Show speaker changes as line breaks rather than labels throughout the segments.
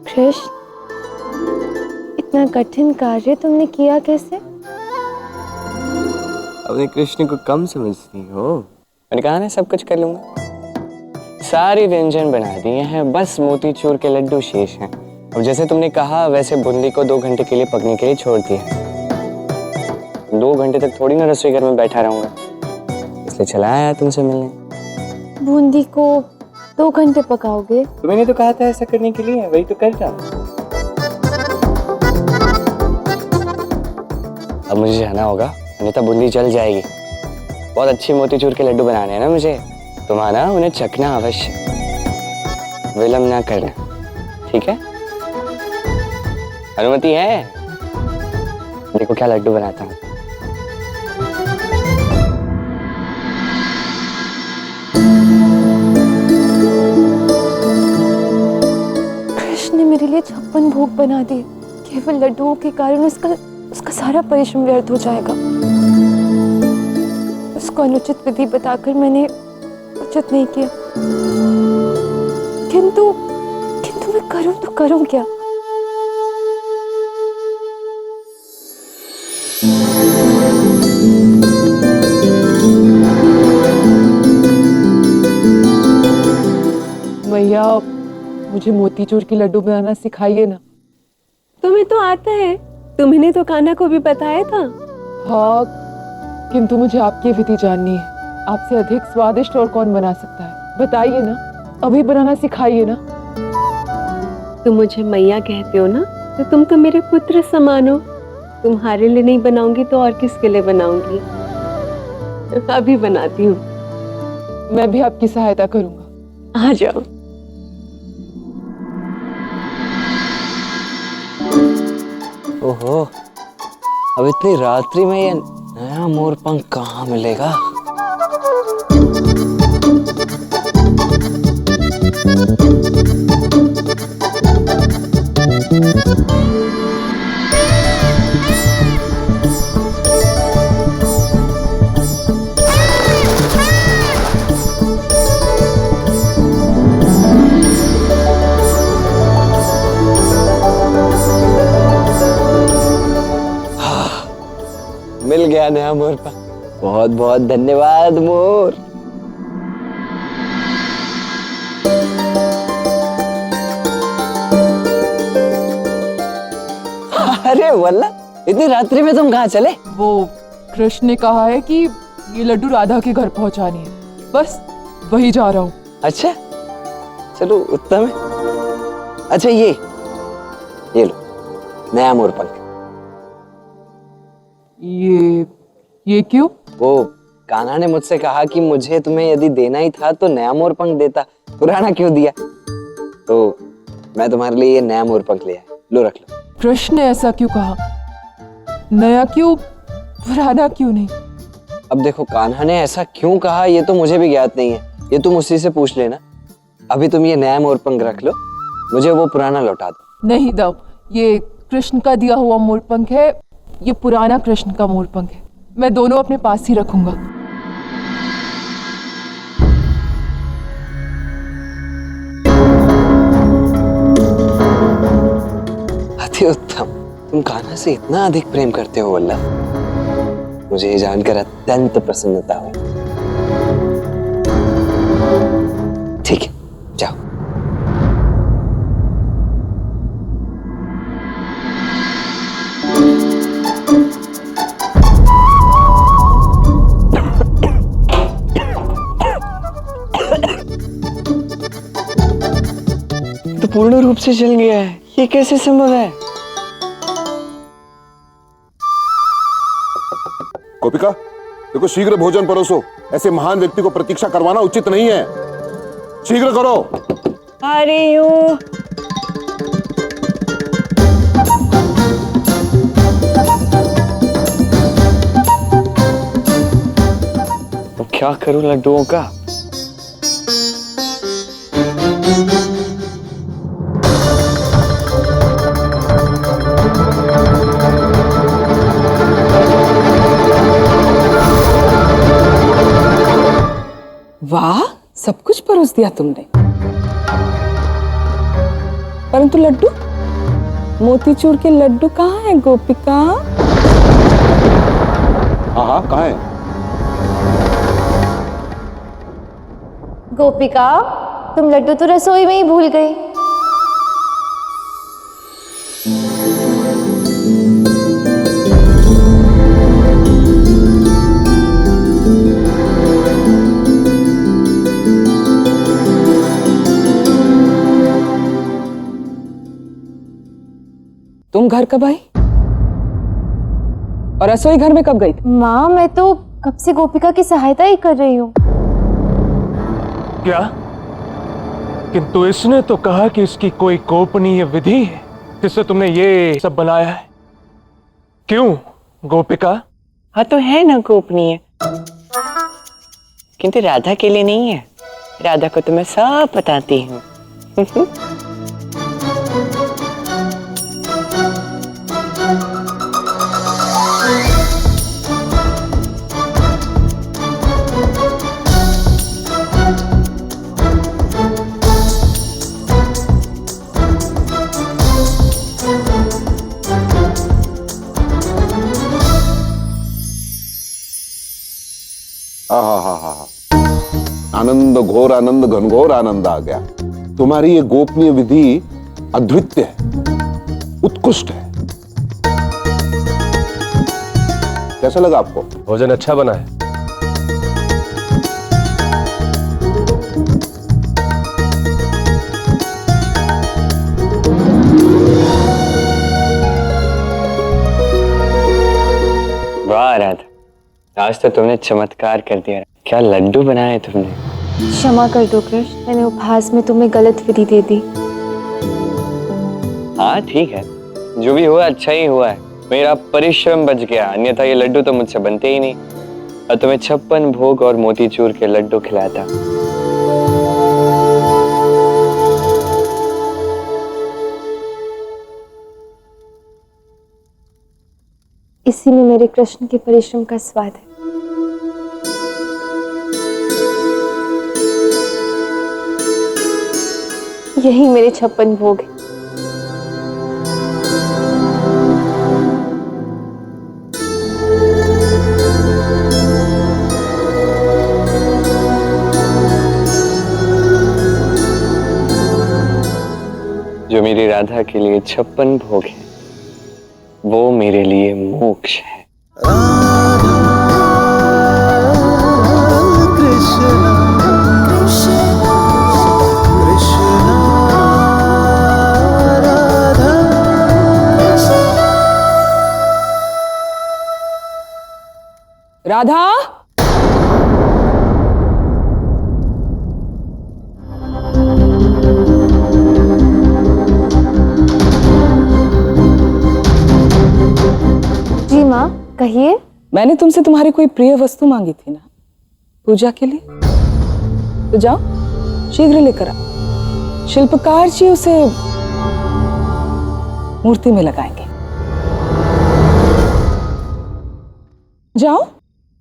कृष्ण, इतना कठिन कार्य तुमने किया कैसे?
अपने कृष्ण को कम समझती हो? मैंने कहा ना सब कुछ कर लूंगा। सारे व्यंजन बना दिए हैं, बस मोतीचूर के लड्डू शेष हैं। और जैसे तुमने कहा वैसे बूंदी को 2 घंटे के लिए पकने के लिए छोड़ दिया। 2 घंटे तक थोड़ी ना रसोई घर में बैठा रहूंगा, इसलिए चला आया तुमसे मिलने।
बूंदी को 2 घंटे पकाओगे?
तो मैंने तो कहा था ऐसा करने के लिए, वही तो कर रहा हूं। अब मुझे जाना होगा, नहीं तो बूंदी जल जाएगी। बहुत अच्छी मोतीचूर के लड्डू बनाने हैं ना मुझे, तुम आना उन्हें चखना अवश्य, विलम्ब ना करना, ठीक है? अनुमति है? देखो क्या लड्डू बनाता हूँ।
कृष्ण ने मेरे लिए 56 भोग बना दिए। केवल लड्डुओं के कारण उसका सारा परिश्रम व्यर्थ हो जाएगा। उसको अनुचित विधि बताकर मैंने उचित नहीं किया। किंतु मैं करूं तो करूं क्या?
भैया, मुझे मोतीचूर के लड्डू बनाना सिखाइए ना।
तुम्हें तो आता है, तुमने तो कान्हा को भी बताया था।
हाँ, किंतु मुझे आपकी विधि जाननी है। आपसे अधिक स्वादिष्ट और कौन बना सकता है? बताइए ना, अभी बनाना सिखाइए ना।
तुम मुझे मैया कहते हो ना, तो तुम तो मेरे पुत्र समान हो। तुम्हारे लिए नहीं बनाऊंगी तो और किसके लिए बनाऊंगी? अभी बनाती हूँ।
मैं भी आपकी सहायता करूंगा।
आ जाओ।
ओहो, अब इतनी रात्रि में ये नया मोरपंख कहाँ मिलेगा? मिल गया नया मोरपंख। बहुत बहुत धन्यवाद मोर। अरे वल्ला, इतनी रात्रि में तुम कहाँ चले?
वो कृष्ण ने कहा है कि ये लड्डू राधा के घर पहुंचानी है, बस वही जा रहा हूँ।
अच्छा, चलो उत्तम है। अच्छा ये लो नया मोरपंख।
ये क्यों?
वो कान्हा ने मुझसे कहा कि मुझे तुम्हें यदि देना ही था तो नया मोरपंख देता, पुराना क्यों दिया? तो मैं तुम्हारे लिए ये नया मोरपंख ले आया, लो रख लो।
कृष्ण ने ऐसा क्यों कहा? नया क्यों, पुराना क्यों नहीं?
अब देखो, कान्हा ने ऐसा क्यों कहा ये तो मुझे भी ज्ञात नहीं है, ये तुम उसी से पूछ लेना। अभी तुम ये नया मोरपंख रख लो, मुझे वो पुराना लौटा दो।
नहीं दो, ये कृष्ण का दिया हुआ मोरपंख है, ये पुराना कृष्ण का मोरपंख है। मैं दोनों अपने पास ही रखूंगा।
अति उत्तम, तुम कान्हा से इतना अधिक प्रेम करते हो वल्लभ, मुझे ये जानकर अत्यंत प्रसन्नता हुई। ठीक है, जाओ। तो पूर्ण रूप से जल गया है, ये कैसे संभव है?
गोपिका, देखो शीघ्र भोजन परोसो। ऐसे महान व्यक्ति को प्रतीक्षा करवाना उचित नहीं है। शीघ्र करो।
अरे यू
तो क्या करूं लड्डुओं का?
वाह, सब कुछ परोस दिया तुमने। परंतु लड्डू, मोतीचूर के लड्डू कहाँ है गोपिका?
हाँ हाँ, कहाँ है?
गोपिका, तुम लड्डू तो रसोई में ही भूल गई।
तुम घर कब आई और रसोई घर में कब गई थी?
माँ, मैं तो कब से गोपिका की सहायता ही कर रही हूँ।
क्या? किंतु इसने तो कहा कि इसकी कोई गोपनीय विधि है जिससे तुमने ये सब बनाया है। क्यों गोपिका?
हाँ तो है ना गोपनीय, किंतु राधा के लिए नहीं है। राधा को तो मैं सब बताती हूँ।
आनंद, घोर आनंद, घनघोर आनंद आ गया। तुम्हारी ये गोपनीय विधि अद्वितीय है, उत्कृष्ट है। कैसा लगा आपको?
भोजन अच्छा बना है।
वाह राधा, आज तो तुमने चमत्कार कर दिया। क्या लड्डू बनाए तुमने।
क्षमा कर दो कृष्ण, मैंने उपहास में तुम्हें गलत विधि दे दी।
हाँ ठीक है, जो भी हुआ अच्छा ही हुआ है। मेरा परिश्रम बच गया, अन्यथा ये लड्डू तो मुझसे बनते ही नहीं और तुम्हें 56 भोग और मोतीचूर के लड्डू खिलाता।
इसी में मेरे कृष्ण के परिश्रम का स्वाद है। यही मेरे 56 भोग है।
जो मेरी राधा के लिए 56 भोग है, वो मेरे लिए मोक्ष है।
राधा,
जी माँ, कहिए।
मैंने तुमसे तुम्हारी कोई प्रिय वस्तु मांगी थी ना पूजा के लिए, तो जाओ शीघ्र लेकर आओ। शिल्पकार जी उसे मूर्ति में लगाएंगे। जाओ।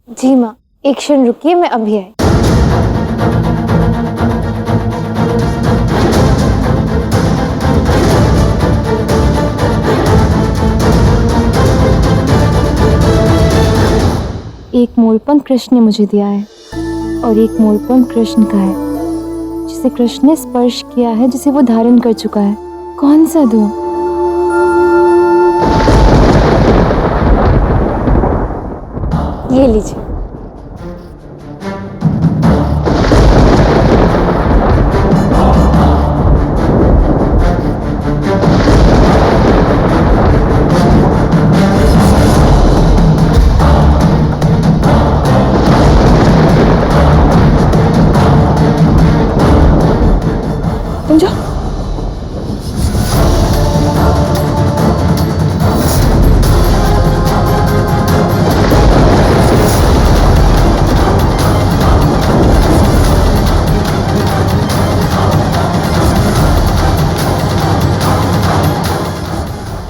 जी माँ, एक क्षण रुकिए, मैं अभी आई। एक मोरपंख कृष्ण ने मुझे दिया है और एक मोरपंख कृष्ण का है, जिसे कृष्ण ने स्पर्श किया है, जिसे वो धारण कर चुका है। कौन सा दूं? ये लीजिए।
तुम जाओ।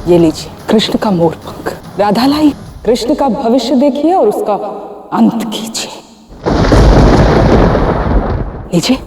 ये लीजिए कृष्ण का मोरपंख। राधा लाई, कृष्ण का भविष्य देखिए और उसका अंत कीजिए। लीजिए।